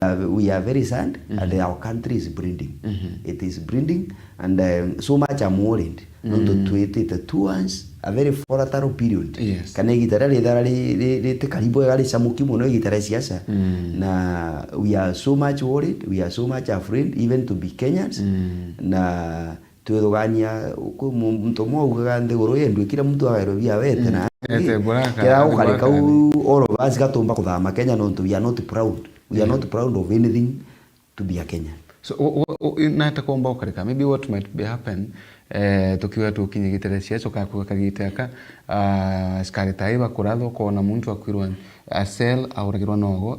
we are very sad and our country is breeding. It is breeding and so much I'm worried. Not to it 2 months a very volatile period. Yes. Kana gitara le te karibu gali samuki mono gitara siasa. Na we are so much worried, we are so much afraid even to be Kenyans. Na tuedogania uko mtu mwa ugande goro yendu kila mtu agairobia wete na kera ukaleka all of us gatomba kuthama Kenya no we are not proud. We are not proud of anything to be a Kenyan. So nata kuomba ukarika maybe what might be happen tukiwa tukinyigitire sieso kakagiteka skari taiba kurado kona muntu akwirwa asel auragirwa nogo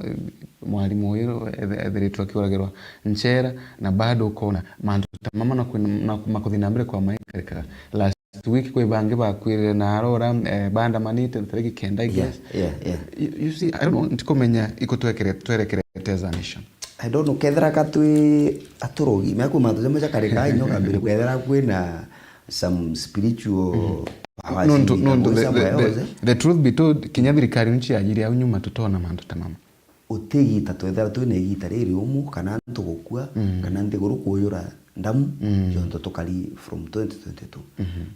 mwalimu wiro ediritwa kiuragirwa nchera na bado kona mantu tamama na makudhinambire kwa maika last week kwa bange bakwire na arora banda manite ntariki kenda I guess. Yeah. You see, I don't know ntikomenya iko twerekereza nation. I don't know kethera katwe aturogi me akuma tuze kareka inyo kambere kwethera kwina some spiritual powers. The truth be told kinyathirikari nchi ajiri au nyuma tutona mantu tamama utigita twethera twine gita riri umu kana ntugukua kana ndiguru kuyura ndamu jonto tukari from 2022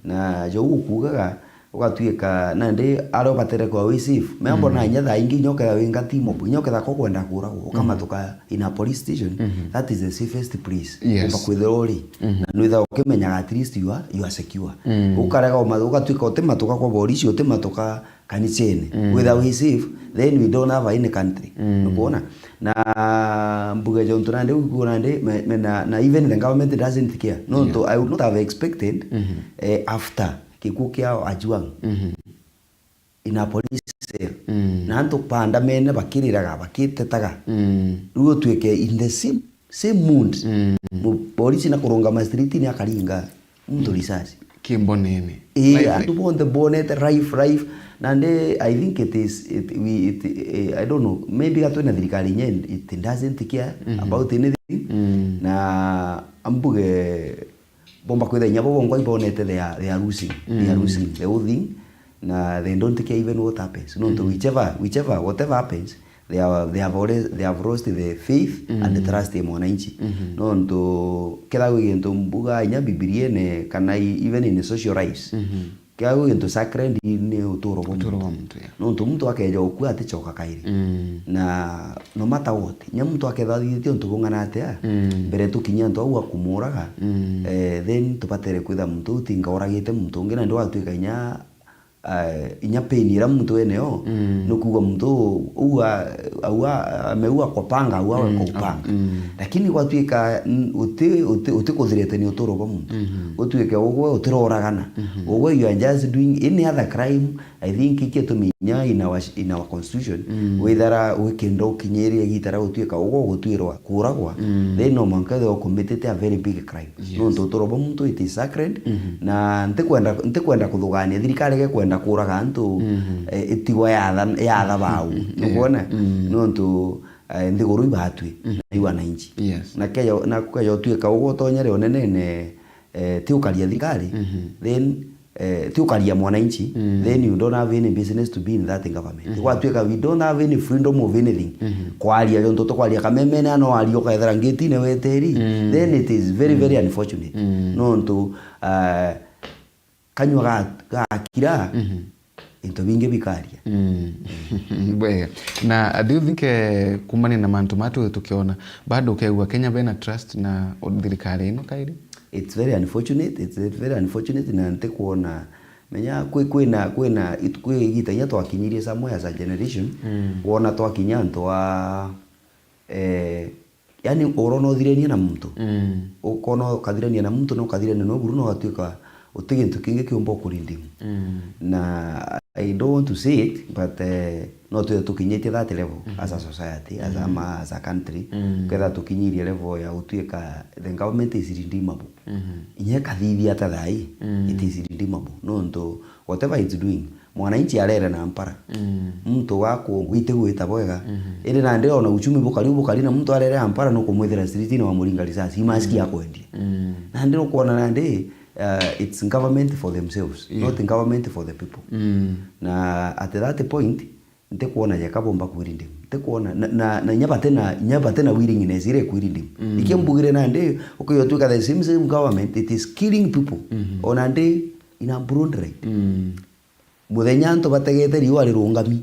na jo ukugaga ukatuika na ndi aro batere kwa wisifu membo na nyatha ingi nyoka winga timo nyoka da kokwenda kuragwo ukamatuka in a police station. That is the safest place uba kwithorori na nwitha ukimenya at least you are secure. Ukarega ukatuika utematuka kwa polisi utematuka kanisene without wisifu then we don't have any country. Unaona na mbuga jonto na ndi ukuna ndi na even the government doesn't care. I would not have expected after kikukia ajuang in a police cell na anto panda mene bakiriraga bakitetaga ruo tweke in the same mood police na kuronga ma street ni akaringa mtu risasi kimbo nene and on the bonnet rife and I think I don't know maybe atona thirikari nyen it doesn't care about anything na ambuge bomba kwetha nyabo bongo ibonete they are losing the whole thing na they don't care even what happens no whichever whatever happens they have lost the faith and the trust in mwananchi no ndo kila wigento mbuga inya bibilia ne kana even in the social rights kila wigento sacred ni utoro mtu no ndo mtu akeja okua atichoka kairi na no matter what nya mtu akedathithio ntubungana atia mbere tukinya ndo au akumuraga then tupatere kwitha mtu tinga oragite mtu ngina ndo atuika inya penira mtu eneo nukuwa mtu ameua kwa panga au kwa upanga lakini watuika utikuthirete ni utoro kwa mtu utuike ogwe utiroragana ogwe you are just doing any other crime. I think ikituminya in our constitution whether wikendo kinyeri gitara utuika ogwe gutwirwa kuragwa then no manka they committed a very big crime. No utoro kwa mtu it is sacred na ntikwenda kuthugania thirikari gekwenda kuraga antu itiwa ya bau nukuona no ntu ndiguru ibatwi na wananchi na kayo tuika ugotonyere onene tiukaria thirikari then tiukaria mwananchi then you don't have any business to be in that government. Gwatuika we don't have any freedom of anything kwaria jonto to kwaria kamemena no ario kaethera ngitine weteri then it is very unfortunate no ntu kanywa gakira into binge bikaria bwe na do you think kumani na mantu matu tukiona bado kewa Kenya bena trust na thirikari ino kairi? It's very unfortunate na nte kuona menya kwena gitanya twakinyirie samwe as a generation wona twakinya ntwa yani orono thirenia na mtu ukono kathirenia na mtu no kathirenia no buru no atuika utigintu kingi kiumbo kurindi na I don't want to say it but not tukinyite that level as a society as a country kada tukinyirie level ya utuika the government is redeemable inya kathithia ta thai it is redeemable no ndo whatever it's doing mwananchi arera na ampara mtu wako witegwita bwega ende na ndio na uchumi bukari na mtu arera ampara no kumwethera street na wamuringa risasi imaski yako endi na ndio kuona na ndi it's government for themselves not government for the people na at that point nte kuona yakabomba kwirinde kuona na nyaba tena willingness ire kwirindi ikembugire nande ukiyotuka the same government it is killing people onande ina broad right muthenya antu bategete riwa rirungami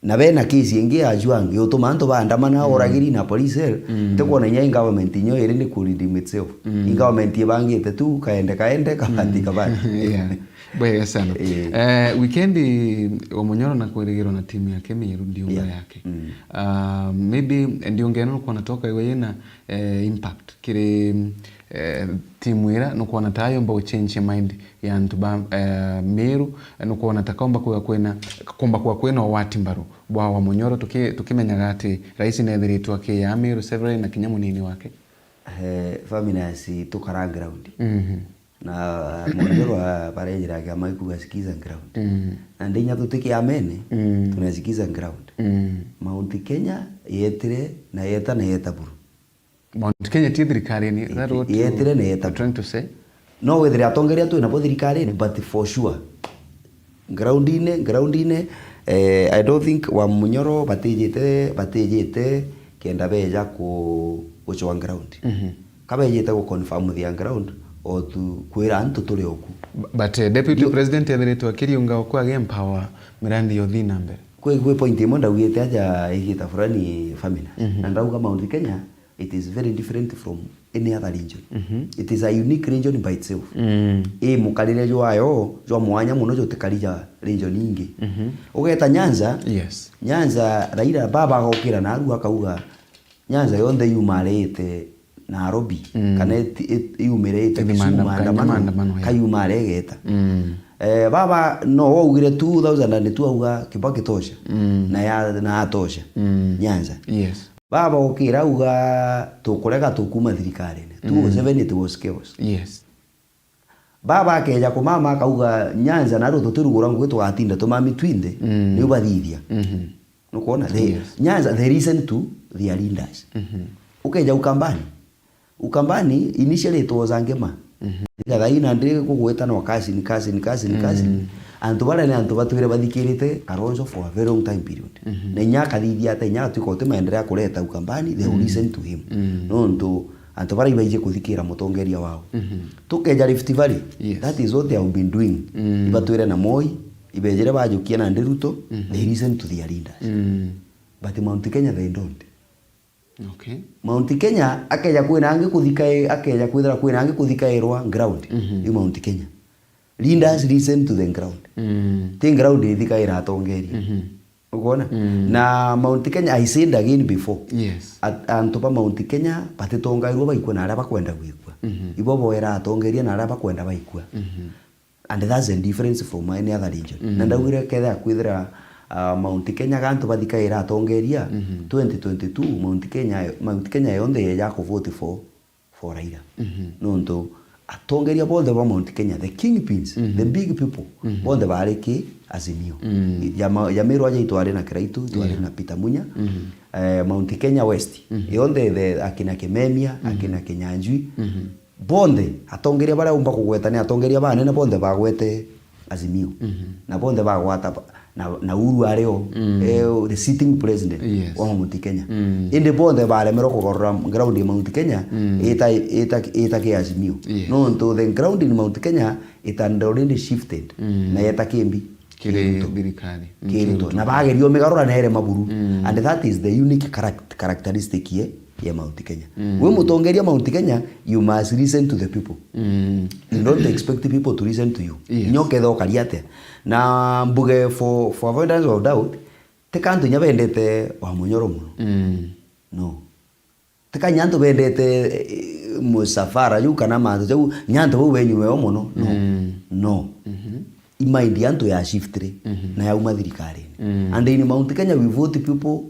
na bena kesi ingi ajwangi utuma antu bandamana oragiri na police te kuona nya government inyo ire ni kurindi itself government ibangite tu kaende kabati yeah. Bwega sana. Weekendi Wamunyoro na kuelegero na timu yake Meru Ndiunga yake. Maybe Ndiunga eno nukuwa natoka iwe yena impact kire timu ira nukuwa natayo mba uchange mind ya ntuba Meru nukuwa natakomba kwa kwena wawati mbaru wa Wamunyoro tukimenya gati raisi na edhiritu wake ya Meru Severin na kinyamu nini wake? Famina si tukara ground. Na Munyoro wa parejira kia maiku gasikiza ground. Na ndinya tutiki amene tunasikiza ground. Mount Kenya yetire na yeta buru. Mount Kenya ti thirikari ni that what yetire na yeta trying to say? No wethire atongeria tu na thirikari ni but for sure. Ground ine I don't think wa Munyoro batejete kenda beja ku chwa ground. Kabejete ku confirm the ground o tu kwira antu tuli oku. But deputy president yadhiritu wakiri unga okwa empower mirandi yothi nambe. Kwe point imonda wiyete aja igita fulani famina. Na ndauga Mount Kenya it is very different from any other region. It is a unique region by itself. Mukalire jwayo jwa mwanya muno jo tekalija region ingi. Ugeta Nyanza. Yes. Nyanza Raila baba gokira na aru akauga Nyanza yonde yumarete Nairobi kana yumirete maandamano kayumaregeta baba no wogire 2002 auga Kibaki tosha na atosha Nyanza. Yes. Baba okira uga tukurega tukuma thirikari ne 2007 it was chaos. Yes. Baba akeja kumama akauga Nyanza na ruto turugura ngwetu atinda tumami twinde ni ubathithia nukuona Nyanza they listen to their leaders. Ukeja Ukambani initially it was Angema. Gathaina ndire kugweta no kasi ni antu bara ni antu batwire bathikirite Kalonzo for a very long time period. Na nyaka thithia ate nyaka tuko maendelea kuleta Ukambani they will listen to him. No ndo antu bara ibaije kuthikira mutongeria wao. Tukeja Rift Valley. That is what they have been doing. Ibatwire na Moi ibejere bajukia na Nderuto they listen to their leaders. But Mount Kenya they don't. Okay. Mount Kenya akeja kwina ange kuthika erwa ground. Mount Kenya leaders listen to the ground. The ground ithika ira atongeria. Ukoona? Na Mount Kenya I said again before. Yes. Antopa Mount Kenya patitongairwo baikwa na araba kwenda gwikwa. Ibo boera atongeria na araba kwenda baikwa. And that's the difference from any other region. Na ndawire ketha kwithira Mount Kenya gantu bathika ira atongeria 2022 Mount Kenya yonde ya ko vote for Raila. No ndo atongeria bonde ba Mount Kenya the kingpins the big people bonde bareke Azimio. Ya Meru aja itware na Kiraitu itware na Peter Munya. Mount Kenya West yonde the akina Kimemia akina Kinyanjui bonde atongeria bara umba kugweta ni atongeria bane na bonde bagwete Azimio. Na bonde bagwata na Uhuru areo the sitting president wa Mount Kenya. Inde bonde bare mero kugorra ground in Mount Kenya eta ke Azimio. No to the ground in Mount Kenya it had already shifted na eta kembi kire birikani na bagerio megarora na ere maburu and that is the unique characteristic here ya Mount Kenya. We mutongeria Mount Kenya you must listen to the people. You don't expect people to listen to you. Nyoke tho kariate na mbuge for avoidance of doubt tekantu nya bendete wa Munyoro muno. No tekanya ntu bendete musafara yu kana mantu jau nyanto bo wenyu we muno no mind yantu ya shiftre na ya umathirikari and in Mount Kenya we vote people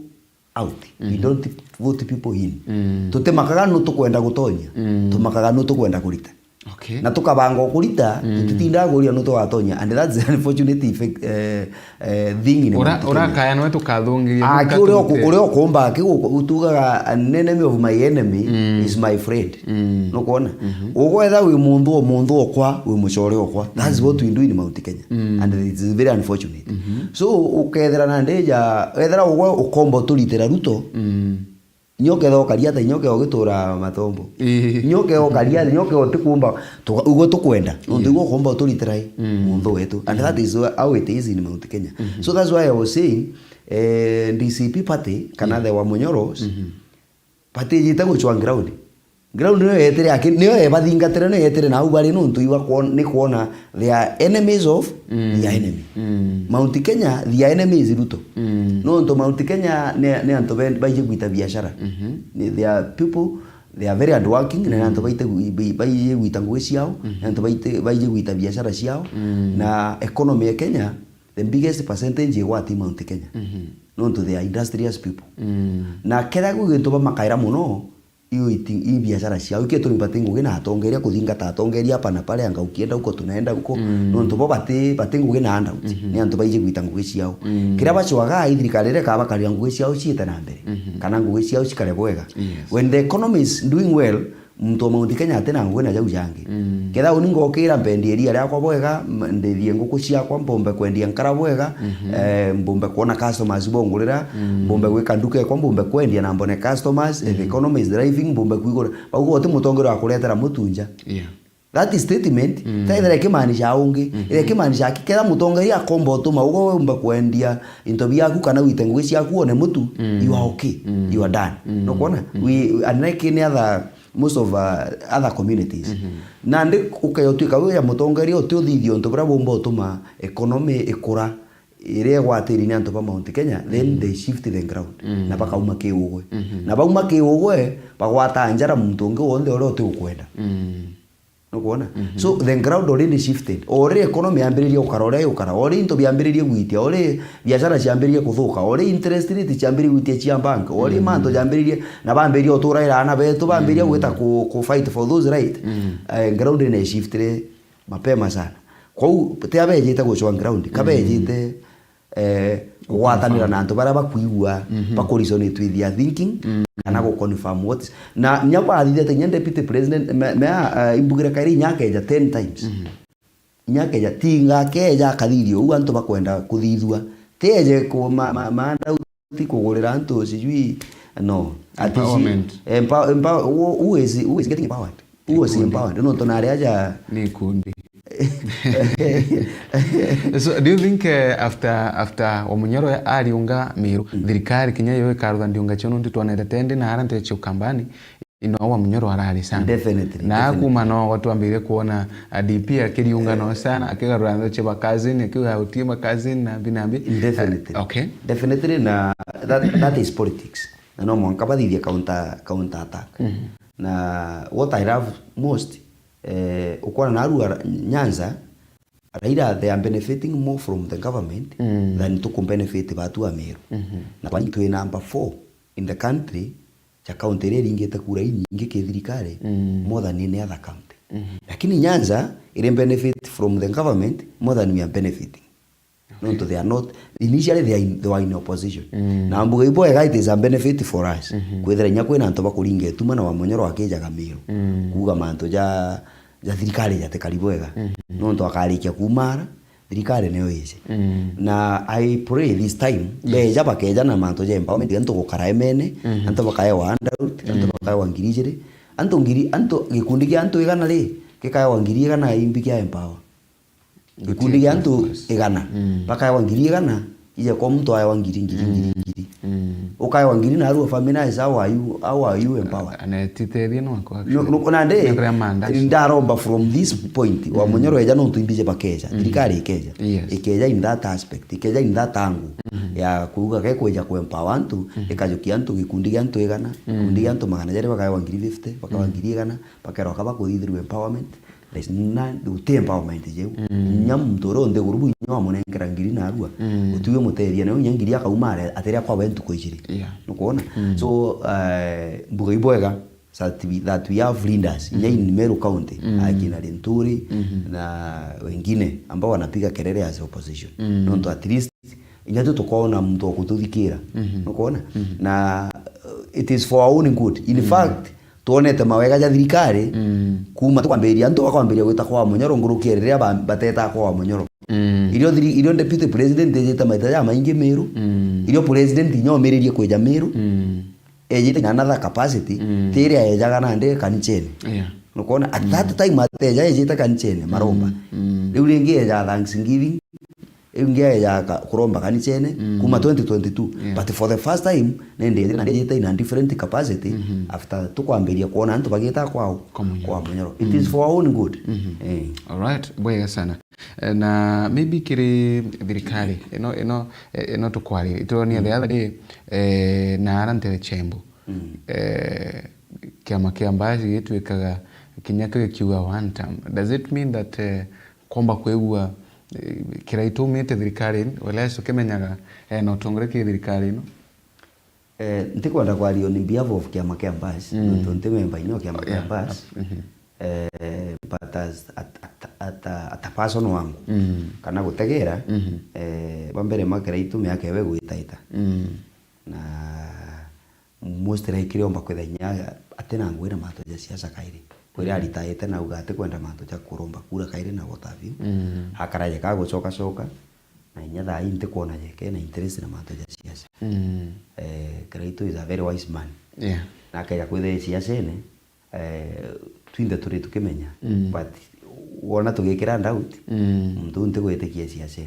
out. We don't vote people in. Tutemakaga no tukwenda gutonya. Tumakaga no tukwenda kurita. Okay. Na tukabanga kurita tutitinda guria no twatonya, and that's the unfortunate thing in ora kaya no tukathungi uri okumba utugaga an enemy of my enemy is my friend. No kuona ugwetha wi mundu okwa wi mucore okwa. That's what we do in Mount Kenya, and it's very unfortunate. So ukethera na ndeja ethera ugwe ukomba turitira Ruto nyoke thokaria ta nyoke ogitura matombo nyoke okaria nyoke otikumba ugo tukwenda ndu ugo komba turitira mundu wetu, and that is how it is in Mount Kenya. So that's why I was saying DCP party kana the Wamunyoros party jita guchwa ground no yetere akini niyo ebathingatira no yetere na ubari no ntu iwa ni kuona they are enemies of the enemy. Mount Kenya the enemy is Ruto. No ntu Mount Kenya ne antu baije gwita biashara. They are people, they are very hardworking, na antu baite gwita ngwe ciao, antu baije gwita biashara ciao, na economy ya Kenya the biggest percentage wa ti Mount Kenya. No ntu they are industrious people. Na kera gugintu ba makaira muno i biashara ciao iketo nipatingu gina atongeria kuthingata atongeria hapa na pale anga ukienda huko tunaenda huko no ntu bo batingu gina anda ni antu baije gwita ngugi ciao kira bachwaga ithirikari reka bakaria ngugi ciao ciite na mbere kana ngugi ciao cikare bwega. When the economy is doing well mtu Mount Kenya atena ngugi na jau jangi ketha uningo kira mpendi eria ria kwa bwega ndithie nguku ciakwa mbombe kwendia nkara bwega mbombe kuona customers bongurira mbombe gwika nduka kwa mbombe kwendia na mbone customers. The economy is driving mbombe kuigura bagugo ti mutongero akuretera mutunja. That is statement taithera kimaanisha ungi ile kimaanisha kikera mutongeria akombo tuma ugo wemba kwendia into biaku kana wite ngugi ciaku one mutu you are okay, you are done. No kuona we unlike any other most of other communities. Na ndi ukayotwika we ya mutongeria otuthithio ntu bra bombo tuma economy ikura ire gwatiri ni antu ba Mount Kenya, then they shift the ground na bakauma kiugwe na bauma kiugwe bagwata njara muntu ungi wonde ore otukwenda. No kuona so the ground already shifted, ore economy yambiririe ukarore ore into biambiririe gwitia, ore biashara ciambiririe kuthuka, ore interest rate ciambiririe gwitia cia bank, ore manto ciambiririe na bambirie otura ira na betu bambirie gwita ku fight for those right. Ground ne shifted mapema sana kwau te abejite guchwa ground kabejite gwatanira na antu bara bakuigua bakurisonate with their thinking kana go confirm what na nyaba athithete nya deputy president me imbugira kairi nyakeja 10 times nyakeja tinga keja kathirio u antu bakwenda kuthithua teje ko maanda uti kugurira antu sijui no empower who is getting empowered, who is empowered no tonare aja ni kundi. So do you think after Wamunyoro aliunga Miru thirikari Kenya yo ikarutha ndiunga chono ntitwanete tende na arante cyo kambani ino Wamunyoro arali sana definitely na kuma no watu ambire kuona DP akiriunga no sana akigarura ndo cheba kazi ni kiwa utima kazi na binambi definitely. Okay, definitely na that is politics na no mwanka badithia counter attack. Na what I love most ukwana na Arua Nyanza Raila, they are benefiting more from the government than to benefit batu wa Meru. Na kwani tuwe number 4 in the country cha county ile ingeta kura nyingi kithirikari more than any other county. Lakini Nyanza ile benefit from the government more than we are benefiting. No, they are not initially they were in opposition. Na mbuga ibo it is a benefit for us. Kwethera nya kwena antu bakuringe tuma na Wamunyoro akejaga Meru kuga manto ja thirikari ya tekaribwega no ndo akarikia kumara thirikari neyo ice. Na I pray this time beja bakeja na manto ja empowerment anto gukara emene anto bakaye wa handout anto bakaye wa ngirijire anto gikundi kia anto igana ri kikaye wa ngiri igana imbikia empower gikundi kia anto igana bakaye wa ngiri igana ije kwa mtu aye wa ngiri ukaye wa ngiri na Arua family is how are you empowered anetiteria no kwa no na nde ndaromba from this point Wamunyoro eja no tuimbije bakeja thirikari ikeja ikeja in that aspect ikeja in that angle ya kuuga ke kweja ku empower antu ikajukia antu gikundi kia antu igana gikundi kia antu magana jari bakaye wa ngiri 50 bakaye wa ngiri igana bakero kaba kuthithiru empowerment. There's none the empowerment je nyam mtoro nde gurubu nywa munengera ngiri na Arua utiwe muteria na nyangiri akaumare ateria kwa wentu koijiri no kuona. So mbuga ibwega that we have leaders in Meru County akina Linturi na wengine ambao wanapiga kelele as opposition. Ndio at least ingato tukaona mtu wa kututhikira. Unaona? Na it is for our own good. In fact, tuonete mawega ya thirikari kuma tukwambiria antu bakwambiria gwita kwa Munyoro ngurukireria bateta kwa Munyoro. Irio deputy president ejeta maita ya maingi Meru. Irio president nyomererie kweja Meru. Ejita another capacity tiria ejaga na nde kanicheni. Unaona at that time ateja ejita kanicheni maromba. Riu ringi eja Thanksgiving ingia ya kuromba kanichene kuma 2022 but for the first time nende ejita in a different capacity after tukwambiria kuona antu bagita kwao kwa Munyoro. It is for our own good. All right, bwega sana. Na maybe kiri thirikari ino tukwari itonia the other day na arantele chembo kiama kiambaji gitwikaga kinyaka gikiuga one term. Does it mean that komba kwegua kiraitumite thirikari wala so kemenyaga no tongoreke thirikari no ntikwenda kwario on behalf of kiama kiambaji ntonte member ino kiama kiambaji but as at a person wangu kana gutegera bambere makira itume yake we gwitaita na most likely omba kwethenya atena ngwira mato ja siasa kaire kwira alitaite na ugate kwenda mato ja kuromba kura kaire na gotavi hakaraje ka gocoka coka na nyatha inte kuona yake na interest na mato ja siasa Kiraito is a very wise man na kaya kwethe siasa ene twinde turi tukimenya but wona tugikira doubt mtu nte gwetikia siasa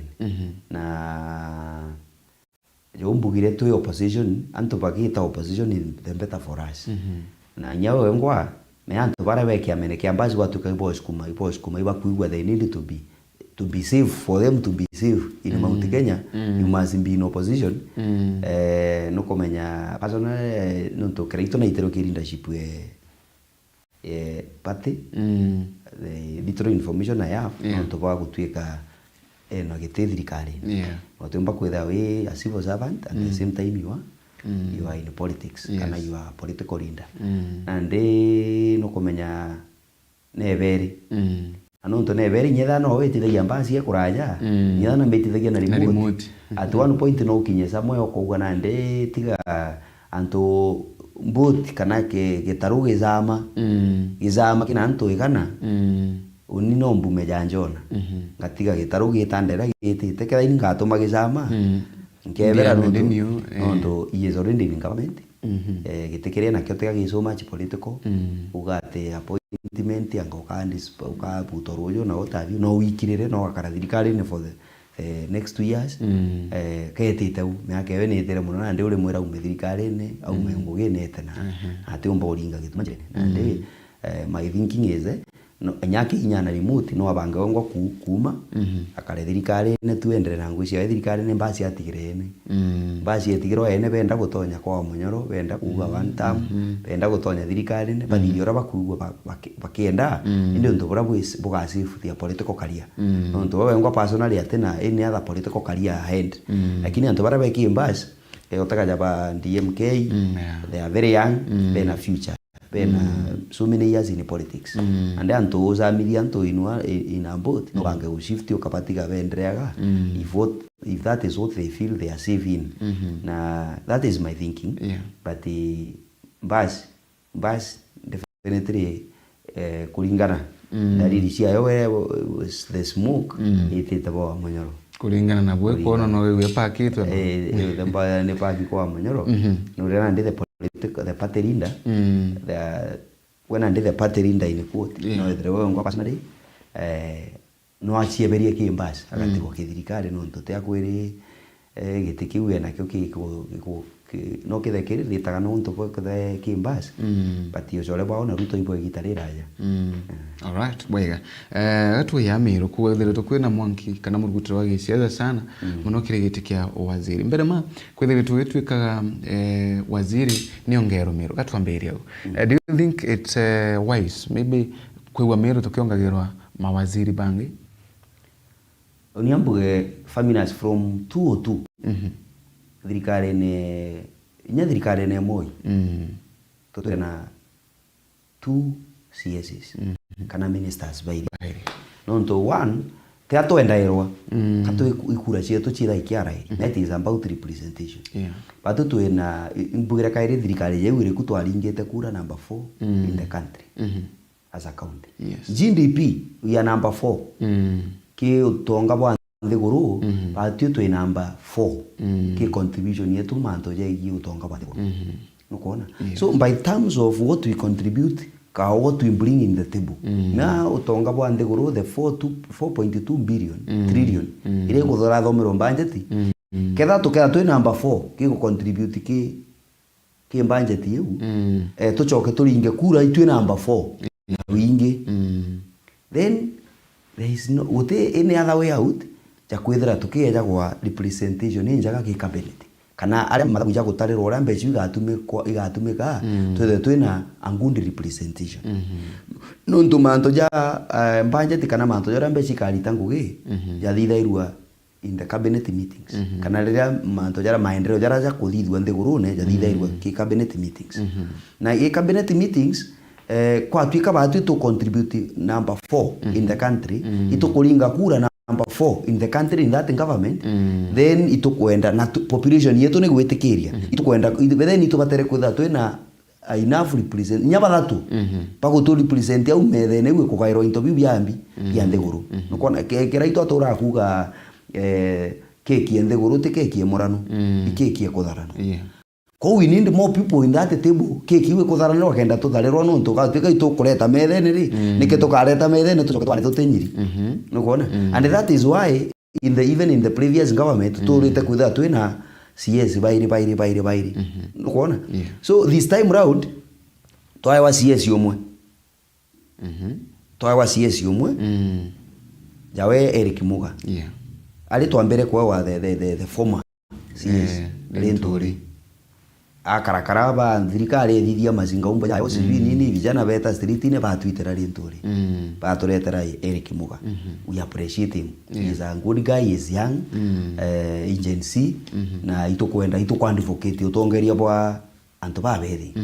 na jombugire tu opposition antu bagita opposition is the better for us na nyawe ngwa me antu bara weki amene kiambazi watu kaibosh kuma iba kuigwa they need to be safe for them to be safe in Mount Kenya you must be in opposition no komenya personal no to Kiraito na itero leadership party the little information I have no to ba gutwika no gete thirikari watumba kwetha we a civil servant at the same time you are in politics kana you are political leader and no komenya neveri anonto neveri nyetha no wetithagia mbasi ekuraja nyetha na mbetithagia na remote at one point no kinye samwe okugwa na nde tiga anto mbot kana ke getaru gizama kina anto igana uni no mbume janjona ngatiga gitaru gitandera gitite kera ingatuma gizama nkebera ndo is already in government gitikire na kyo tega giso much political ugate appointment yango kandis uka butoroyo na otavi no wikirire no akara thirikari ne for the next 2 years ketite u myake we ni tere muno na ndi uri mwira umethirikari ne au mengo genete na ati umba uringa gituma na ndi my thinking is no nyake inya na remote no abanga ngo kuma akare thirikari ne tuendere na ngwi cia thirikari ne mbasi atigirene mbasi atigiro ene benda gutonya kwa Munyoro benda kuga one term benda gutonya thirikari ne bathiyora bakugwa bakienda indi ndo bora bugasifu the political career no ndo we ngo personally atena any other political career ahead lakini anto bara beki mbasi otaka jaba DMK they are very young they have future been so many years in politics and then to oza million to in a boat no bange shift yo kapatiga vendreaga if that is what they feel they are safe in na that is my thinking but bas definitely kulingana dalili cia yo the smoke ititabo Munyoro kulingana na bwe kono no we pakito the mbaya ne paki kwa Munyoro no rena ndide the party leader when I did the party leader in court no the way ngo personally no achieberie kimbas agati go kithirikari no ntote akwiri gitikiwe na kyo kiko no kithekiri ritaga no ntopo the kimbas but yo jole baona ruto ibo gitarira ya all right bwega atu ya miro kuwethera to kwina mwanki kana murugutira wa giciaza sana muno kirigitikia waziri mbere ma kwethera tu wetwikaga waziri ni ongero miro gatwambiria do you think it's wise maybe kwewa miro tukiongagirwa mawaziri bangi oniambuge families from 202 thirikari ne moi tutena 2 CSs kana ministers bairi nonto one teato endairwa kato ikura cietu cira ikiarai that is about representation batu tuena imbugira kaire thirikari yewe ire kutwaringite kura number 4 in the country as a county. GDP we are number 4 ki utonga bwa nthiguru batu twe number 4 ki contribution yetu manto jegi utonga bwa nthiguru nukuona so by terms of what we contribute ka what we bring in the table na utonga bwa nthiguru the 4.2 billion trillion ile kuthora thomero budget ketha tukera twe number 4 ki contribute ki budget yu tucoke turinge kura itwe number 4 wingi then there is no any other way out ja kwithira tukieja kwa representation injaga ki cabinet kana aria mathabuja gutarirwo ria mbeca igatumika twethe twina a good representation no ntumanto ja budget kana manto ja mbeca ikarita ngugi ja thithairwa in the cabinet meetings kana riria manto ja maendeleo ja kuthithwa nthigurune ja thithairwa ki cabinet meetings na i cabinet meetings kwa twika batu to contribute number 4 in the country ito kulinga kura number 4 in the country in that government then ito kwenda na population yetu ni gwetikiria ito kwenda then ito batere kwitha twina enough represent nyaba thatu pago to represent au methe ne gwe kugairo interview byambi bya nthiguru nukona kera ito atura kuga keki nthiguru te keki murano keki kutharana ko we need more people in that table keki we kutharana wakenda tutharirwa no tukatuika ito kureta methe ni nike tukareta methe ne tucoke twale tutenyiri nukona and that is why even in the previous government turite kwitha twina CS bairi nukona so this time round twawa CS yomwe twawa CS yomwe jawe Eric Muga ali twambere kwa wa the former CS Lentori akarakara ba thirikari ethithia mazinga umba ya OCV nini vijana beta street ne batwitera Lentori baturetera Eric Muga we appreciate him he is a good guy, he is young agency na itokwenda advocate utongeria bwa antu babethi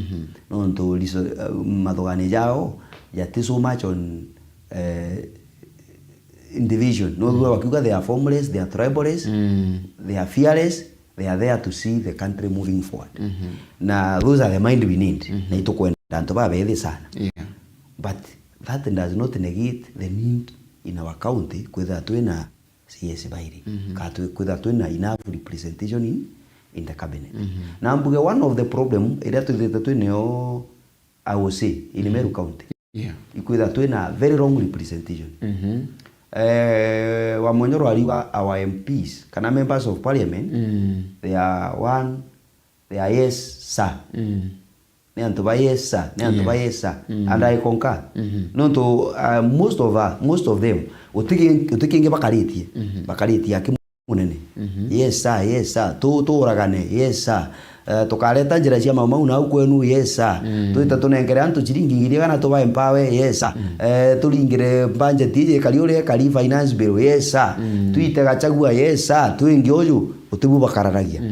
no nto liso mathogane jao ya so much on in division no wakiuga they are formless, they are tribalist, they are fearless, they are there to see the country moving forward na those are the mind we need na itokwenda antu babethi sana but that does not negate the need in our county kwitha twina CS bairi ka kwitha twina enough representation in the cabinet na mbuge one of the problem ira twithite twineo I will say in Meru County ikwitha twina very wrong representation wa monyoro aliwa our MPs kana members of parliament they are yes sir ne antu ba yes sir and I concur no to most of them utikinge bakaritie akimunene yes sir to uragane yes sir tukareta njira cia mau na kwenu yes sir tuita tunengere antu chiringi ngiria kana tuba empower yes sir turingire budget ije kali ure kali finance bill yes sir tuite gachagua yes sir tuingi uyu utibu bakararagia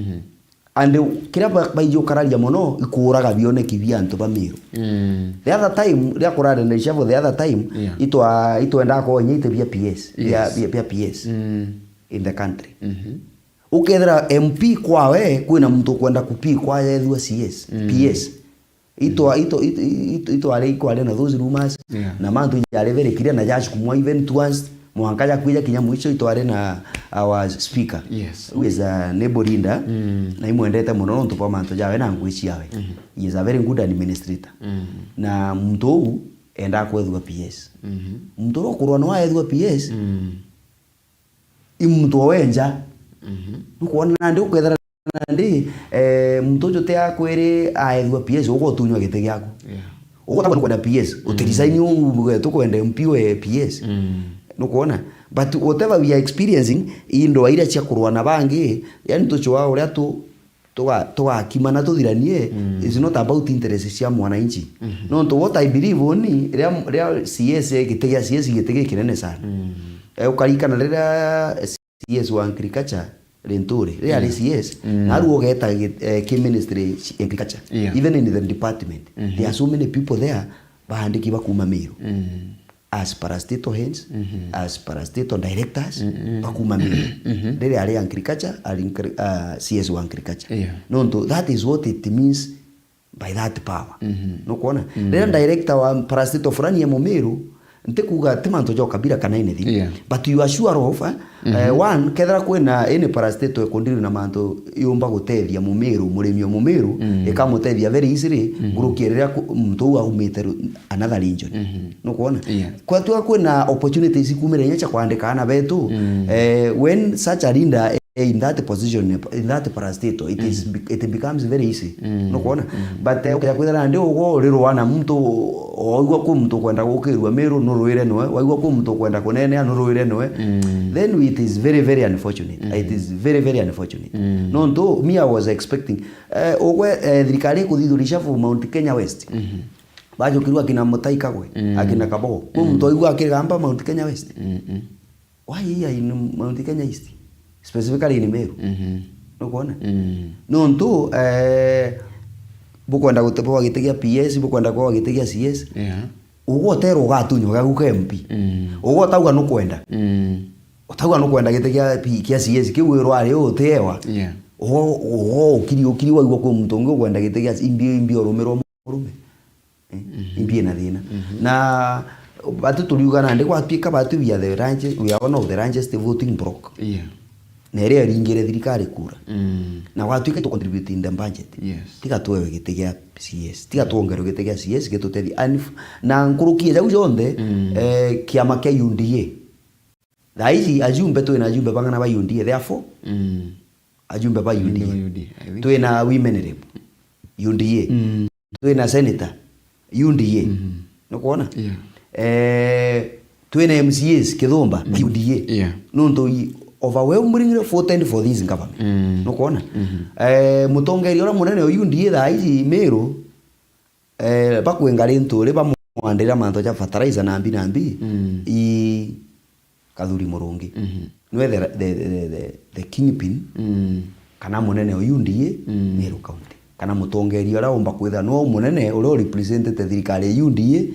and kira baijo kararia mono ikuraga bioneki bia antu ba Meru the other time ria kurare na shavo the other time ito enda ko nyite bia PS bia PS in the country ukethera MP kwawe kwina mtu kwenda kupi kwa yethwa CS PS ito ale kwale na those rumors na mantu yale vere kiria na jaji kumwa even once mwankaja kuja kinya mwisho ito ale na our speaker who is a neighborinda na imwendete muno ntu pa mantu jawe na ngwici yawe he is a very good administrator na mtu enda kwethwa PS mtu okurwa no ayethwa PS imtu wenja nukuona ndi ukwethera ndi mtu jote akwere aethwa PS uko tunywa gite gyaku uko taba kwenda PS utilisaini uto kwenda mpiwe PS nukuona but whatever we are experiencing indo aira cia kurwa na bangi yani tucho wao ria to akimana tuthiranie is not about interest cia mwananchi no to what I believe oni ria CS gitegia CS gitege kinene sana ukarikana rira CS wa agriculture Lentori ria CS naru ogeta ki ministry agriculture even in the department there are so many people there bahandiki bakuma Meru as parastatal heads as parastatal directors bakuma Meru ndere ari agriculture ari CS wa agriculture no that is what it means by that power no kuona ndere director wa parastatal fulani ya Meru ntikuga timanto jo kabira kana ine but you are sure of one kethera kwena ene parastatal ekondiri na manto yomba gutethia Mumeru murimi wa Mumeru ekamutethia very easily gurukireria mtu wa umite another region no kuona kwa tu kwena opportunities kumire nyacha kwandika ana betu when such a leader in that position in that parastatal it becomes very easy no kuona but okay kwithana ndio go rirwana mtu oigwa ku mtu kwenda gukirwa Meru no ruire noe waigwa ku mtu kwenda kunene no ruire noe then it is very very unfortunate it is very very unfortunate no ndo me I was expecting ogwe thirikari kuthithurisha for Mount Kenya West bajo kirwa kina Mutai Kagwe akina Kabogo ku mtu oigwa akigamba Mount Kenya West why here in Mount Kenya East specifically in Meru no kuona no ndo bukwenda gutepo gitegia PS bukwenda kwa gitegia CS ugo tero gatunyo gaguka MP ugo tauga no kwenda utauga no kwenda gitegia kia CS kiwiro ari utewa ugo ukiri waigwa kwa mtongo kwenda gitegia imbi orumero murume imbi na thina na batu tuliuga na ndikwa pika batu we are one of the largest voting bloc nere ringire thirikari kura na watuika to contribute in the budget tiga tuwe gitegia CS tiga tuongero gitegia CS gitutethi na nkurukie jau jonde kiama kia UDA thaici ajumbe tu na ajumbe bangana ba UDA therefore ajumbe ba UDA tu na women rep UDA tu na senator UDA no kuona tu na MCS Kithumba UDA no ndo overwhelmingly voted for this government no kuona mutongeri ora munene uyu ndie thaici Meru bakwengari nturi bamwandira manto ja fertilizer na mbi I Kathuri Murungi no the kingpin kana munene uyu ndie Meru county kana mutongeri ora omba kwitha no munene uri represent thirikari uyu ndie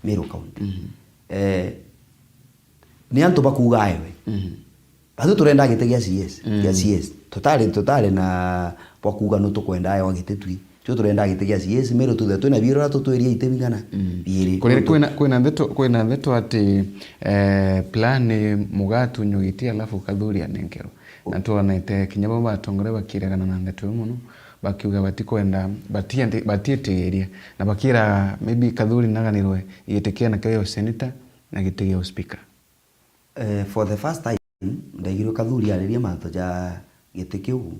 Meru county ni antu bakuga ewe bado turenda gitegia CS ya CS totale na bakuga no tukwenda ayo gitetwi cyo turenda gitegia CS Meru tu twena biro to tweria itebingana biri kwena ndeto ati plan mugatu nyugiti alafu Kathuri anenkero na tuona ite kinyabo batongore bakiregana na ndeto muno bakiuga batikwenda batieteria na bakira maybe Kathuri naganirwe yetekea na kayo senator na gitegia speaker for the first time ndaigiro Kathuri ariria manto ja gitekeu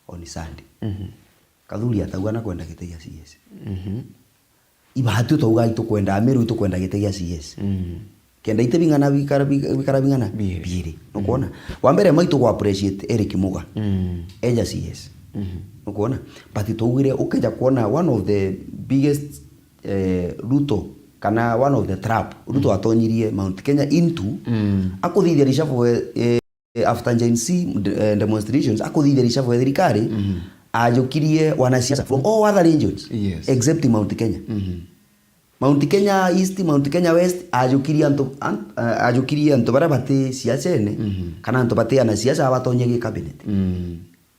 on Sunday Kathuri atauga na kwenda gitegia CS ibahatu tauga itu kwenda Meru itu kwenda gitegia CS kenda itebingana bikarabingana biri no kuona wa mbere maitu kwa appreciate Eric Muga eja CS no kuona but tugire ukeja kuona one of the biggest Ruto kana one of the trap Ruto atonyirie Mount Kenya into akuthithirisha for after Gen Z demonstrations akuthithirisha for thirikari ajukirie wanasiasa from all other regions except Mount Kenya Mount Kenya East Mount Kenya West ajukirie anto bara bate siasa ene kana anto bate ana siasa abatonyege cabinet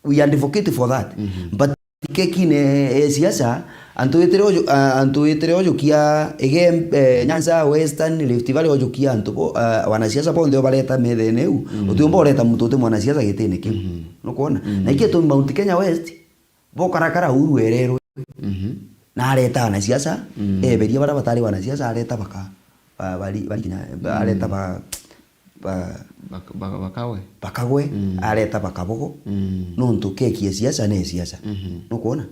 we advocate for that but kekine siasa anto etere ojo kia ege Nyanza Western Rift Valley ojo kia anto wanasiasa ponde baleta medeneu utumbo leta mtote mwanasiasa getene kiu no kuona na iketo Mount Kenya West bo karakara uru erero na aleta wanasiasa beria bara batari wanasiasa aleta baka bali aleta bakagwe aleta bakabogo no ntuke kia siasa ne siasa no kuona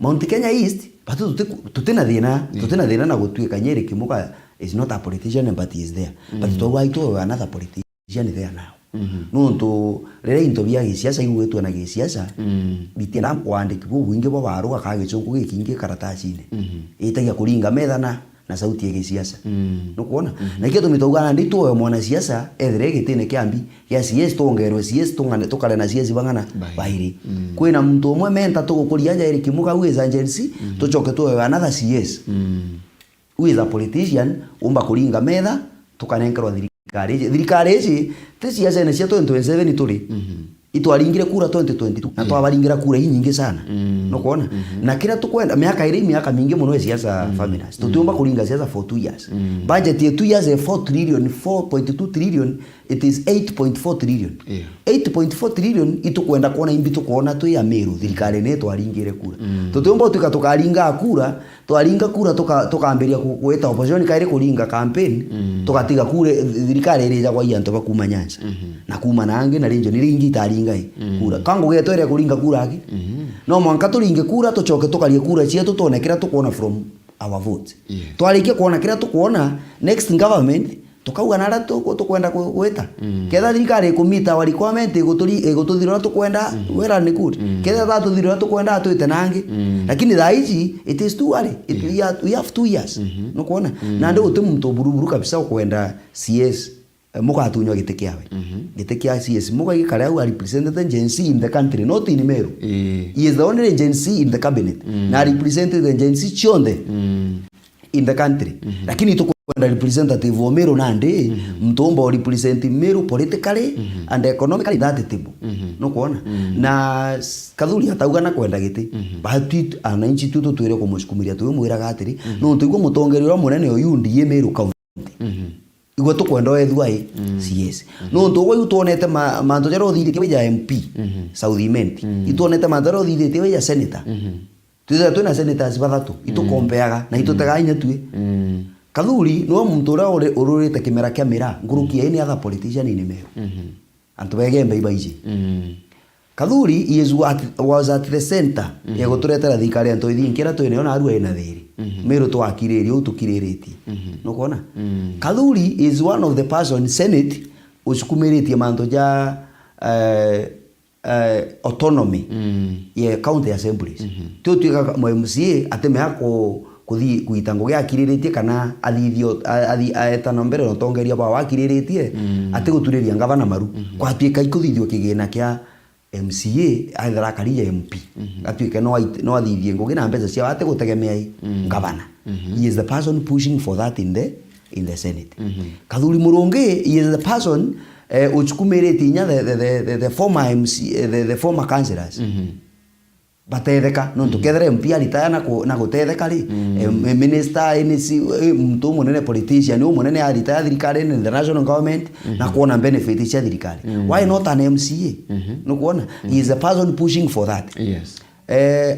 Mount Kenya East batu tutena thina na gutuika Nyeri Kimuga is not a politician but he is there but to why to another politician there now no ntu rere into bia siasa igwetu na siasa bitena kwandiki bubwinge bo baruga kagicungu gikinge karatasi itagia kuringa methana na sauti ya siasa no kuona na kile tumitogana ndito yo mwana siasa ethere gitene kiambi ya CS tongerwe CS tongane tokale na CS bangana bairi kwina mtu omwe menta to gukuria ja Eric Muga weza agency tochoke to another CS who is a politician umba kuringa metha tukanenkerwa thirikari ici ti ciaca cia 2027 turi itwaringire kura 2022 na twabaringira kura nyingi sana no kuona na kila tukwenda miaka iri miaka mingi muno ciaca families tutumba kuringa ciaca for 2 years budget ya 2 years 4 trillion 4.2 trillion it is 8.4 trillion 8.4 trillion itukwenda kuona imbi tukuona tu ya Meru thirikari ne twaringire kura tutumba tukaringa kura twaringa kura tukaambiria kueta opposition kaire kuringa campaign tukatiga kura thirikari iri ja kwa yanto bakuma Nyanza na kuma nange na region ringi taringai kura kango getwere kuringa kura aki no mwanka turinge kura tucoke tukarie kura cia tutone kira tukuona from our vote twarikia kuona kira tukuona next government tukauga nara tukwenda gweta ketha thirikari kumita wa requirement igututhirwa tukwenda wera ni good ketha tatuthirwa tukwenda twite nangi lakini thaici it is too early we have 2 years no kuona na ndio utu mtu buruburu kabisa kwenda CS muka tunywa gite kiawe gite kia CS muka gikare au represented Gen Z in the country not in Meru he is the only Gen Z in the cabinet na represented the Gen Z chonde in the country lakini tukwenda representative wa Meru nande mtomba represent Meru politically and economically that table no kuona na Kathuri hatauga na kwenda gite bahati ananchi tuto twire kumusukumiria tuwe mwiraga atiri no tuigwa mutongeri wa munene uyu ndiye Meru county igwa tukwenda wethwai CS no ntugwa yutonete manto jaro thithite ya MP Southiment itonete manto jaro thithite ya senator twina senators bathatu itukombeaga na itutega inya tue Kathuri no muntu ura ururite kimera kia mira nguruki any other politician in Meru antu begembe ibaiji Kathuri was at the center ya guturetera thikari antu ithinkira twine ona arua ina thiri Meru twakiririe utukiriritie no kuona Kathuri is one of the person Senate usukumiritie manto ja autonomy ya county assemblies tutuika MCA ateme hako kuthi kuitango gya kiriritie kana athithio aetana mbere no tongeria ba wakiriritie ati guturiria ngavana maru kwatuika ikuthithio kigina kia MCA aithara karija MP atuike no athithie ngugi na mbeca cia ati gutegemea ngavana he is the person pushing for that in the Senate Kathuri Murungi he is the person uchukumirite inya the former MC the former councillors batetheka no tukethera MP alitaya na gutetheka ri minister NC mtu munene politician no munene alitaya thirikari in the national government na kuona benefit cia thirikari why not an MCA no kuona he is a person pushing for that yes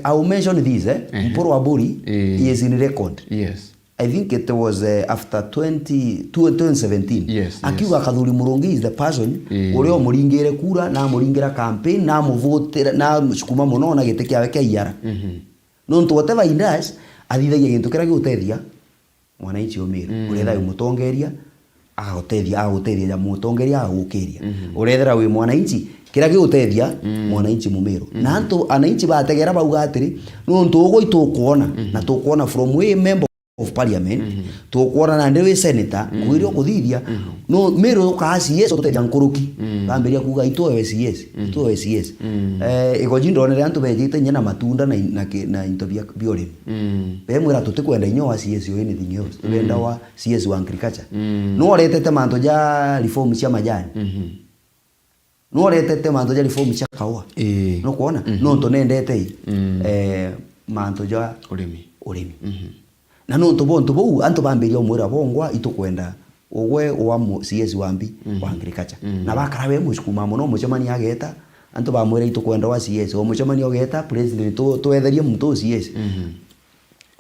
I will mention this Mpuru Waburi he is in record yes I think it was after 2017 yes akiwa Kathuri Murungi is the person urio muringire kura na muringira campaign na muvotera na sukuma muno na gite kiawe kia iara no ntu whatever he does athithagia gintu kira gutethia mwananchi Meru uretha umutongeria agutethia ya mutongeria agukiria urethera wi mwananchi kira gutethia mwananchi Meru na antu ananchi bategera bauga atiri no ntu ugo itukuona na tukuona from way member of parliament tukuona na ndewe senator kuirio kuthithia no Meru ka CS tuteja nkuruki kamberia kuga itoe CS igojindo ne antu bejite nyana matunda na intobia biore bemwira tutikwenda inyoa CS yo anything else twenda wa CS wa agriculture no retete manto ja reform cia majani no retete manto ja reform cia kawa no kuona no to nendete manto ja urimi na no to bo anto bamberia omwira bongwa itukwenda ogwe wa CS wambi wa agriculture na bakarawe mushukuma muno mucemani ageta anto bamwira itukwenda wa CS o mucemani ogeta president to etherie mtu CS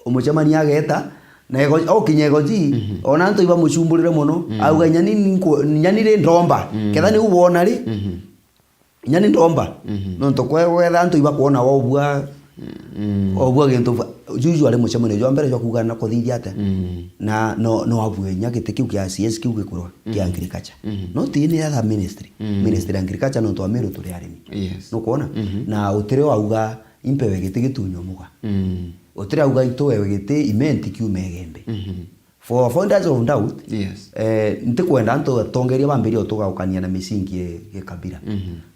o mucemani ageta na ego okinyego ji ona anto iba mucumbulire muno auga nyanire ndomba ketha ni ubona ri nyani ndomba no to kwetha anto iba kuona wobua obua gento usually mucemani jo mbere jo kuga na kuthithia ate na no abue nyagite kiu kia CS kiu gikurwa kia agriculture no tini other ministry agriculture no to Meru turi arimi no kuona na utire auga impewe gite gitunyo muga utire auga itowe gite imenti kiu megembe for founders of doubt ntikwenda anto tongeria bambirio tugaukania na misingi ye kabira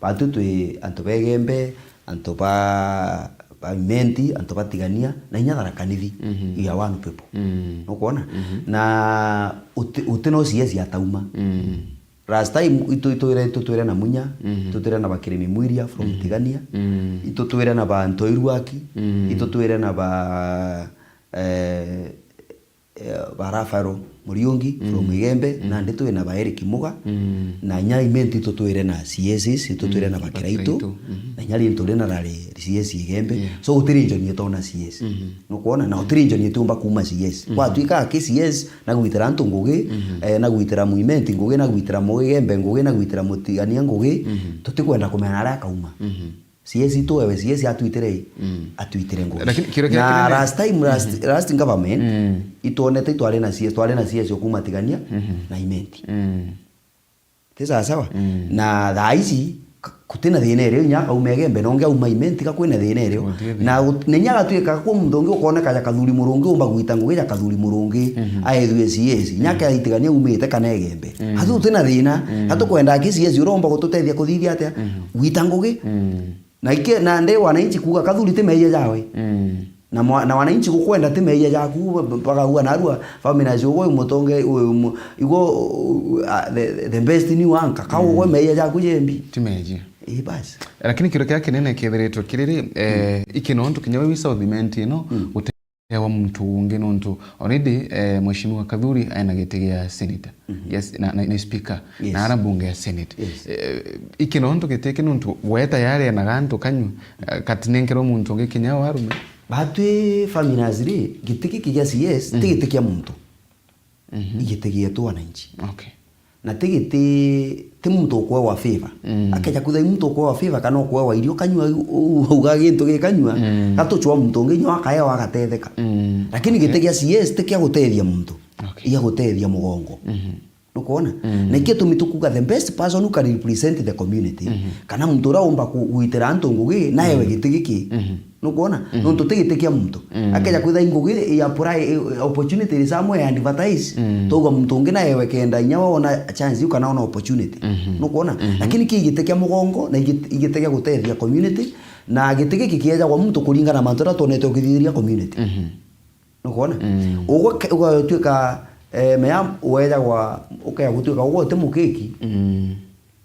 batu twi anto begembe anto ba pavimenti anto batigania na inya tharakanithi ya one people nukuona na utino CS atauma last time itutwire na munya itutwire na bakirimi mwiria from tigania itutwire na ba ntoiruaki itutwire na ba Barafaro Muriungi from Igembe na nditwe na ba Eric Muga na nyari menti tutwire na CSS tutwire na bakiraito na nyari ntore na rale CS Igembe so utirinjo ni tona CS no kuona na utirinjo ni tumba kuma CS kwa tuika ke CS na gwitira ntu ngugi na gwitira muimenti ngugi na gwitira Muigembe ngugi na gwitira Mutigania ngugi tutikwenda kumena ara kauma CS to ewe CS atwitire ngo na last time last government itonete twale na CS okuma tigania na imenti tesa sawa na thaici kutina thinereo nya au Megembe nonge au imenti ka kwina thinereo na nenyaga twika kwa mundonge ukoneka ya kathuri murungi umba gwita ngugi ya kathuri murungi aethwe CS nyaka itigania umite kana Egembe hatu tina thina hatu kwenda ki CS uromba gututethia kuthithia atia gwita ngugi na nde wananchi kuga kathuri timeia jawe na wananchi kukwenda timeia jaku mpaka huwa narua famina jogo mutonge igo the best ni wanka kawo we meia jaku jembi timeia basi lakini kiro kyake nene kitheretwo kiriri ikinonto kinyawe wi Southment ino wa mtu ungi nonto already mheshimiwa Kathuri aina gitigia senator yes na speaker na ara bunge ya senate ikinonto giteke nonto weta yare na ganto kanyu katinenkero muntu ungi kinyawe warume batwe famina ziri gitiki kigia CS tigitikia muntu igitigia tu wananchi okay na tigiti muntu kwa wa favor akaja kutha muntu kwa wa favor kana kwa wa irio kanywa uga gintu gikanywa gatuchwa muntu nginyo akaya wagatetheka lakini gitigia CS tikia gutethia muntu iya gutethia mugongo nukuona na ikitu mitukuga the best person who can represent the community kana muntu raomba kuitira antu ngugi na yewe gitigiki nukuona nonto tigitikia muntu akaja kutha ngugi ya apply opportunity somewhere and advertise toga muntu ngi na yewe kenda nyawa ona chance you kana ona opportunity nukuona lakini kigitikia mugongo na igitikia gutethia community na gitigiki kieja kwa muntu kuringana mantora tonete ukithiria community nukuona ugo twika meya weda wa ukaya gutuka ugo temukeki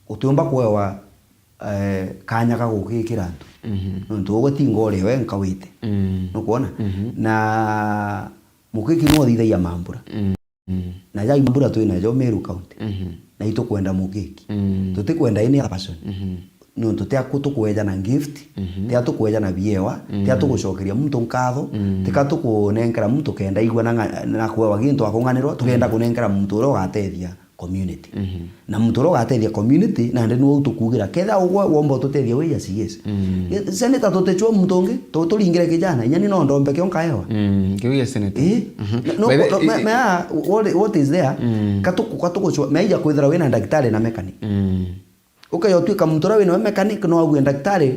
utumba kwewa kanya ka gukikira ntu ntu ugo tingore we nkawite nukuona na mukeki no thithaia mambura na ya mambura twina jo Meru County na ito kwenda mukeki tutikwenda ini person nonto tia kutukweja na gift tia tukweja na biewa tia tugucokeria muntu nkatho tika tukunenkera muntu kenda igwa na kwewa gintu akunganirwa tukenda kunengera muntu ro gatethia community na muntu ro gatethia community na ndi no tukugira ketha ugwa wombo tutethia we CS senator tutechwa muntu ngi turingire kijana inyani no ndombe kyo nkaewa kiwe senator no what is there katukuchwa meija kwithira wina daktari na mechanic ukayo twika mtura wina mechanic no agwe daktari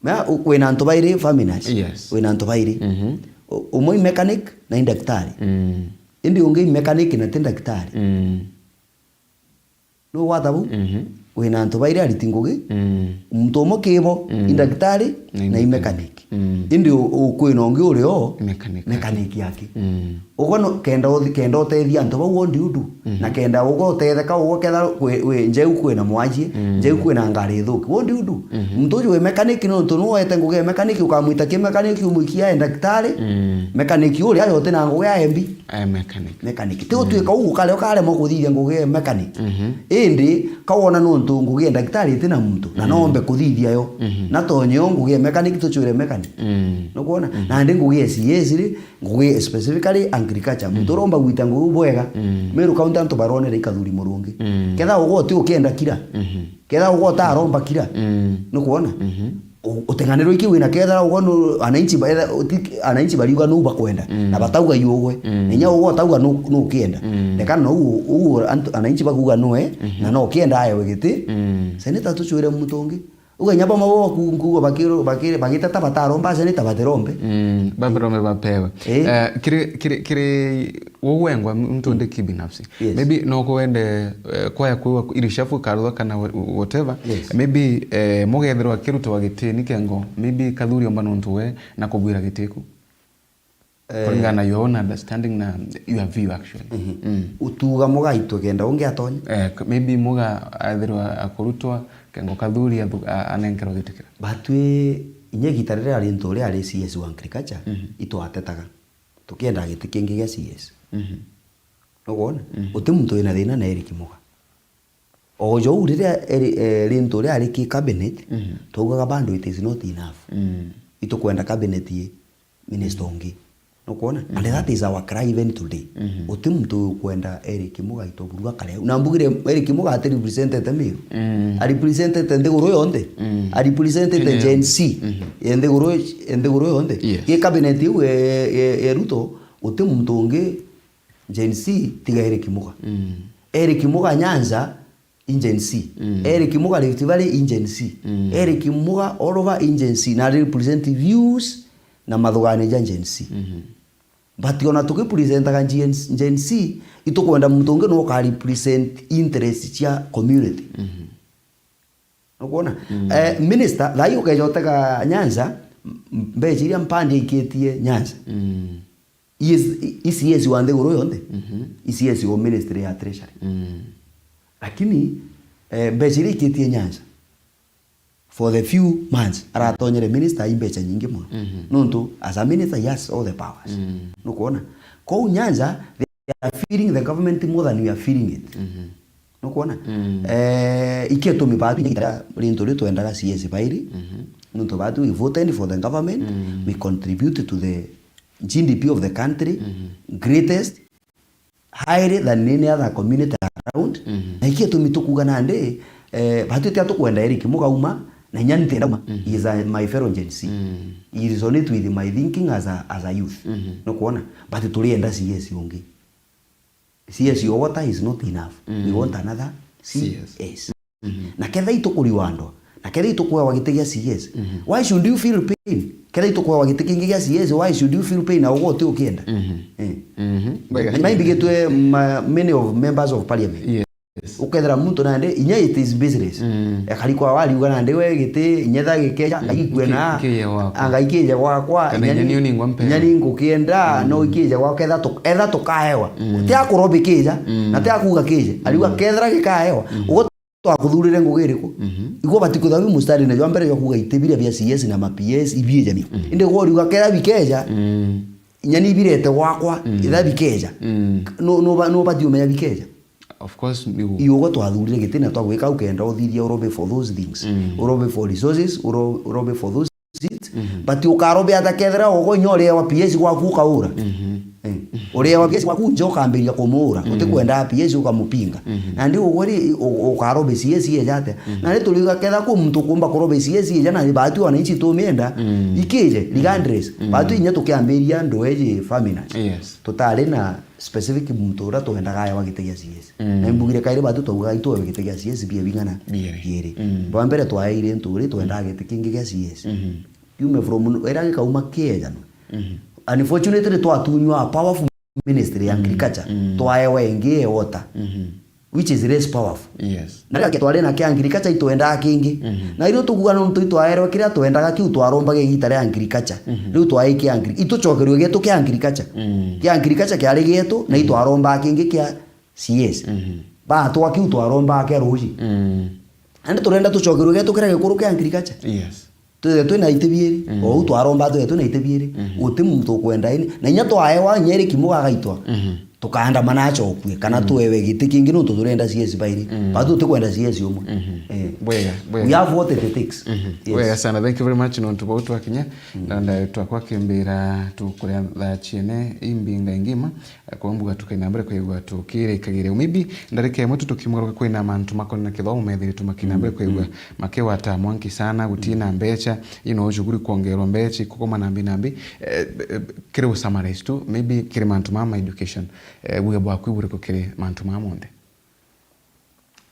ma wina antu bairi faminas wina antu bairi umoi mechanic na daktari indi ungi mechanic na daktari no watabu wina antu bairi alitingugi mtu mokibo daktari na mechanic indi ukwina ungi urio mechanic yake ugono kenda otethia antu bawo ndiudu na kenda ugo tetheka ugo ketha we njeu kwina mwaji njeu kwina ngari thuki wo ndiudu mtu we mechanic no ntu wete nguge mechanic ukamwita ki mechanic umuikia daktari mechanic uri ayo tena nguge ya MB mechanic tu twika ugu kale mo kuthithia nguge mechanic indi kawona no ntu nguge daktari tena mtu na nombe kuthithia yo na tonyo nguge mechanic tuchwire mechanic no kuona na ndi nguge CS ri nguge specifically agriculture muntu romba gwita nguge bwega Meru County antu barone ri Kathuri murungi ketha ugo ti ukienda kira ketha ugo ta romba kira no kuona utenganiro iki wina ketha ugo ananchi bariuga no bakwenda na batauga yugwe nya ugo tauga no ukienda ndeka no ugo ananchi bakuga no na no ukienda ayo giti senator tuchwire mutongi Ugenya mabo kungu bagitata bataromba ase nitabaterombe babarome bapewe kiri wengwa mtu ndi kibinafsi maybe no kuende kwaya kuwa irishafu karwa kana whatever maybe mugethero akiruto wagitini kengo maybe kathuri omba nontuwe na kubwira gitiku kuringana your own understanding na your view actually utuga muga itugenda ungiatonya maybe muga athirwa akurutwa kengo kathuri anenkero gitikira batwe inyegitarire ari ntore ari CS wa agriculture itwatetaga tukienda gitikingi gya CS nogona uti muntu ina thina na Eric Muga ojo urire ntore ari ki cabinet tugaga bando it is not enough itukwenda cabinet ye minister ongi nokona and that is our cry even today uti muntu kwenda Eric Muga itoburwa kale na mbugire Eric Muga ati represented Meru ari represented ndegoro yonde ari represented Gen Z ndegoro yonde ye cabinet ye Ruto uti muntu onge Gen Z tiga Eric Muga Eric Muga Nyanza in Gen Z Eric Muga Rift Valley in Gen Z Eric Muga all over in Gen Z na represent views na mathugane ja Gen Z but yona tukipresenta Gen Z itukwenda muntu unge no ka represent interest ya community nokona minister thayo kejoteka Nyanza mbejiria mpande iketie Nyanza is wande goro yonde is o ministry ya treasury lakini mbejiria iketie Nyanza for the few months aratonyere minister imbecha nyingi mwa nonto as a minister yes all the powers nokona ko Nyanza they are feeding the government more than we are feeding it nokona iketo mibatu nyingira rinto leto endaga CS bairi nonto batu we voted for the government we contribute to the GDP of the country greatest higher than any other community around na iketo mitukuga nande batu tia tukwenda Eric Muga uma na nyani tenda is my fellow Gen Z he resonate with my thinking as a youth no kuona but tulienda CS ungi CS water is not enough we want another CS na ketha itukuri wando na ketha itukwa wagitegia CS why should you feel pain ketha itukwa wagitegia CS why should you feel pain na ugote ukienda maybe getwe many of members of parliament ukethera muntu nande inya it is business ekali kwa wali uga nande we gite inyetha gikeja ngagikwena anga ikeje gwakwa nyani ngukienda no ikeje gwaketha etha tukahewa tia kurobi keja na tia kuga keje aliwa kethera gikahewa ugo twakuthurire ngugiriku iko batiko thabi mustari na jwa mbere yo kuga itebire bya CS na ma PS ibie jani inde gori uga kera bikeja nyani birete gwakwa itha bikeja no bati umenya bikeja of course iugo twathurire gitina twagwika ukenda uthiria urobe for those things urobe for resources urobe for those seats but ukarobe atakethera ugo nyore wa PS gwaku kaura ore wa PS gwaku njoka ambiria kumura utikwenda PS ukamupinga na ndi ugori ukarobe CS ye jate na ni tuliga ketha ku muntu kumba kurobe CS ye jana batu wananchi tumienda ikije regardless batu inya tukiambiria ndoeje famina tutale na specific mtura to enda gaya wagitegia CS na mbugire kaire batu to gaito wagitegia CS bia bingana biere bambere to aire nturi to enda gitekingi gya CS yume from era kauma keja no unfortunately to atunywa powerful ministry ya agriculture to ayewa engie water which is less powerful na ke twale na ke agriculture ito enda kingi na iro tuguga no to ayewa kira to enda ki to aromba ge gitare agriculture rio to aye ke agri ito chokerio geto ke agriculture ke agriculture ke ale geto na ito aromba kingi ke CS ba to aki to aromba ke roji ande to renda to chokerio geto kira ge kuru ke agriculture tu na itebiere o tu aromba tu na itebiere uti muntu kwenda ini na nya to ayewa nyere kimuga gaitwa tukaanda manacho okwe kana tuwewe gitikingi no turenda CS bairi bado tukwenda CS umwe bwega we have what it takes bwega sana thank you very much no tubotu akinya na twakwa kimbira tukuria tha chiene imbinga ngima kwa mbuga tukaina mbere kwigwa tukire kagire maybe ndareke mwetu tukimwaruka kwina mantu makoni na kithomo methiri tumakina mbere kwigwa makewa ta mwanki sana gutina mbecha ino juguri kuongerwa mbecha kukoma nambi kire summarize tu maybe kire mantu mama education buya bwa kwibure ko kire mantu mamonde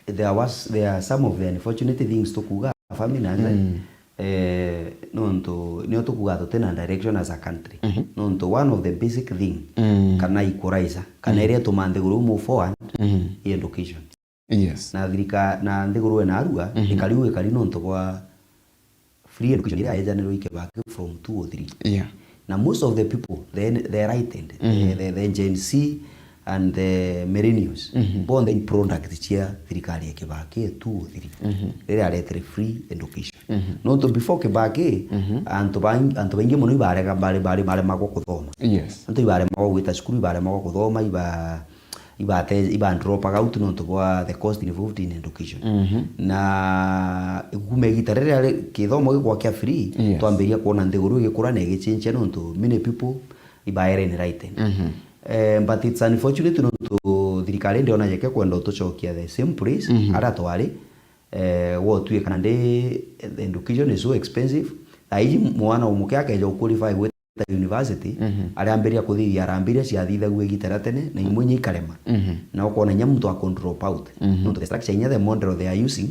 there are some of the unfortunate things to kuga famina nonto nio tukugato tena direction as a country nonto one of the basic thing kana equalizer kana area to mande guru move forward education yes na thirika na ndiguru na arua ikariu ikari nonto kwa free education ira ejanero back from 2 or 3 yeah now most of the people they right end the Gen Z and the millennials born the product chia thirikari Kibaki 2 or 3 they are free education not before Kibaki anto bangi muno ibarega bari mako kuthoma yes anto ibare mako gwita skulu ibare mako kuthoma iba drop out no to the cost involved in education na gumegitarere kithomo gikwa kia free twambiria kuona ndiguru gikura na gichinche no to many people ibaere ni right but it's unfortunate no to thirikari ndio na yeke kwenda utochokia the same place ara twari what we can the education is so expensive aiji mwana umuke akeja qualify with the university arambiria kuthithia arambiria cia thitha gwigitera tene na imwe nyikarema na ukona nyamu to drop out no the structure inya the model they are using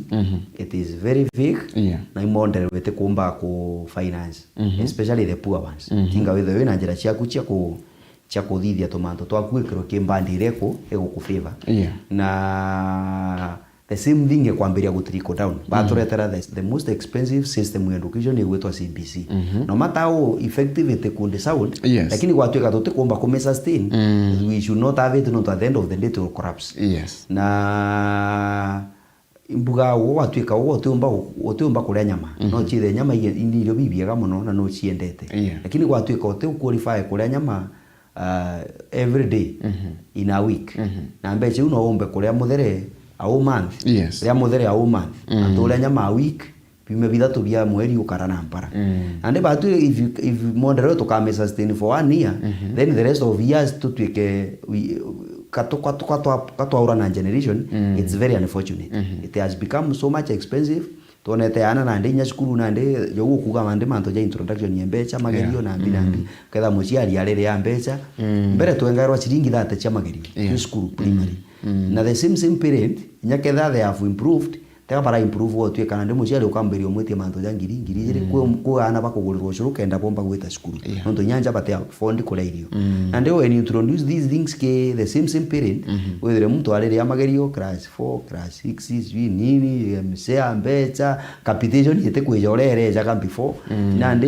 it is very vague na model wete kumba ku finance especially the poor ones tinga wethe na njira ciaku cia kuthithia tomanto twaku ikiro kimbandi ireko egukufavor na the same thing ekwambiria go trickle down but the most expensive system in education igwetwa CBC no matter how effective it could sound lakini gwatuika tutikumba ku sustain we should not have it not at the end of the day to collapse na imbuga gwatuika otiumba kuria nyama no chithe nyama irio bibiega muno na no ciendete lakini gwatuika otiu qualify kuria nyama every day in a week na mbeche uno ombe kuria muthere a month ria muthere a month aturia nyama a week bime bithatu bia mweri ukara na mpara and but if model to come sustain for 1 year then the rest of years to twike katwa na generation it's very unfortunate it has become so much expensive tonete ana na ndinya skulu na ndi yogu kuga mande manto ja introduction ya mbecha magerio na mbinambi ketha muciari arere ya mbecha mbere twengarwa ciringi thate cia magerio skulu primary na the same period nyaketha they have improved tega para improve what we kana ndi muciari ukamberio mwetie manto ja ngiri ku ana bakugurirwo curu kenda bomba gwita skulu nonto nyanja bate fund kula irio and when you introduce these things ke the same period wethere mtu arere ya magerio class 4 class 6 nini msea mbecha capitation yete kwejorere jaga before na ndi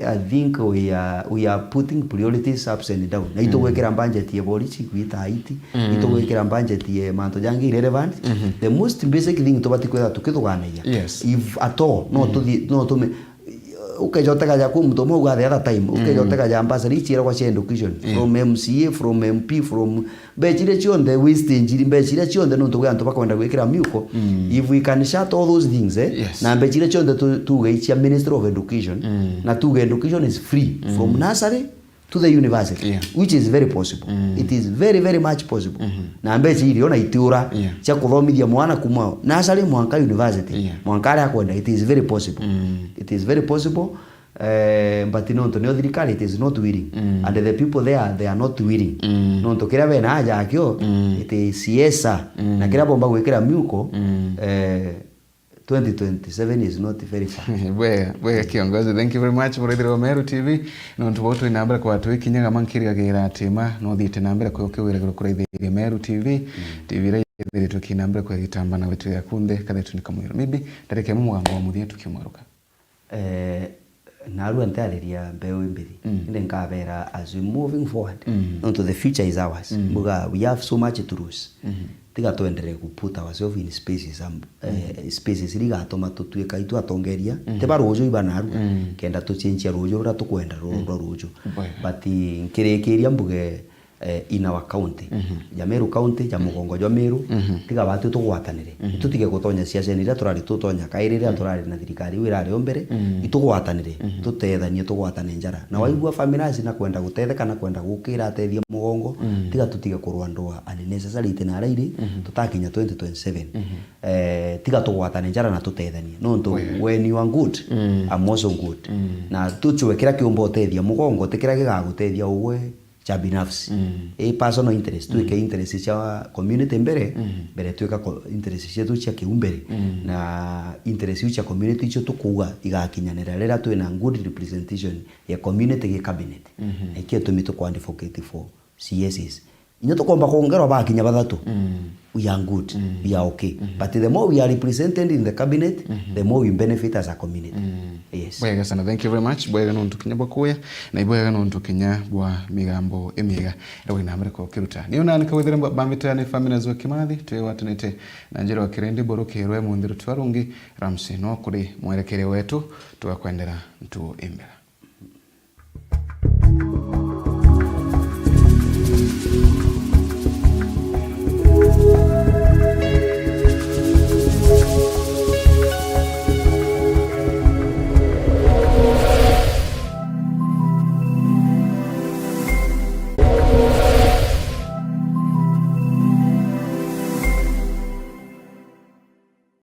I think we are putting priorities ups and down na ito wekera budget ye policy kwita IT ito wekera budget ye manto jangi relevant the most basic thing to kwetha tukithuganaya if at all no to ukejoteka ya kumtomo gwa the other time ukejoteka ya ambasa richira kwa education from MCA from MP from bechire chionde wastage bechire chionde no to gwa ntoba kwenda gwekira myuko if we can shut all those things na bechire chionde to gaichia Minister of Education na to education is free from nursery to the university which is very possible it is very much possible na mbechi ili ona itiura cha kuthomithia mwana kuma nursery mwanka university mwanka ya kwenda it is very possible but no to thirikari it is not willing and the people there they are not willing no to kira bena aja akio it is siesa na kira bomba gwekira myuko 2027 is not very far. we kiongozi, thank you very much for the Meru TV. No tuboto inambira kwa watu wiki nyaga mankiri agira atima no thite nambira kwa ukiwira kuri the Meru TV. TV re thire tukinambira kwa gitamba na wetu ya kunde kada tunikamwira. Maybe tareke mugambo wa muthia tukimwaruka. Naru antariria mbeu imbiri. Inde nkabera as we moving forward into the future is ours. Muga we have so much to lose. Tiga tuendere kuputa ourselves in spaces spaces riga atoma tutuika itu atongeria teba rojo ibanaru kenda to change rojo ra tukwenda rojo but nkirekeria mbuge in our county ya Meru county ya Mugongo jwa Meru tiga batu tugwatanire tutige gutonya ciaca nira turari tutonya kairire turari na thirikari wira ari ombere itugwatanire tutethanie tugwatane njara na waigua families na kwenda gutetheka na kwenda gukira atethia Mugongo tiga tutige kurwa ndoa unnecessary tena rairi tutakinya 2027 tiga tugwatane njara na tutethanie no nto when you are good I'm also good na tuchwe kira kiumbo tethia Mugongo tikira gigagutethia ugwe cha binafsi personal interest tuike interest cha community mbere tuika interest chetu cha kiumbere na interest cha community icho tukuga igakinyanira rera twina good representation ya community ya cabinet ikio tumito kwa advocate for CSS inyo tukomba kuongerwa bakinya bathatu we are good we are okay but the more we are represented in the cabinet the more we benefit as a community yes bwega sana thank you very much bwega no ntukinya bwakuya na ibwega no ntukinya bwa migambo emiga ewe na Amerika kiruta niyo nani kawithira bambita ni family zo kimathi twewatanite na njira wa kirindi borokerwe mu ndiro twarungi Ramsey no kuri mwerekere wetu tugakwendera ntu imbere